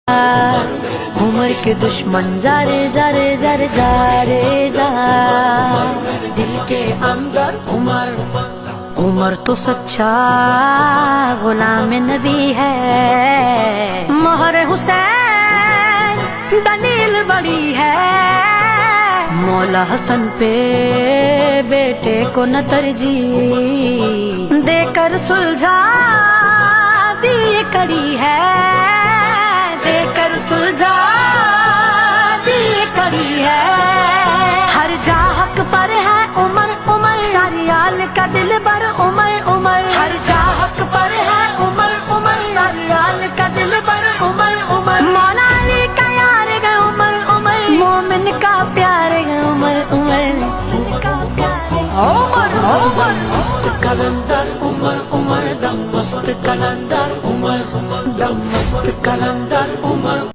عمر کے دشمن جارے جارے جارے جارے جا دل کے اندر عمر عمر تو سچا غلام نبی ہے، مہر حسین دلیل بڑی ہے، مولا حسن پہ بیٹے کو نہ ترجیح دے کر سلجھا دی کڑی ہے، دے کر سلجھا دی کڑی ہے، ہر جا حق پر ہے عمر عمر، ساری آل کا دل بر عمر عمر، ہر جا حق پر ہے عمر عمر، ساری آل کا دل بر عمر عمر، مولا علی کا یار گئے عمر عمر، مومن کا پیار گئے عمر عمر، عمر عمر مست کلندر عمر عمر، دم مست کلندر عمر، دم مست کلندر عمر۔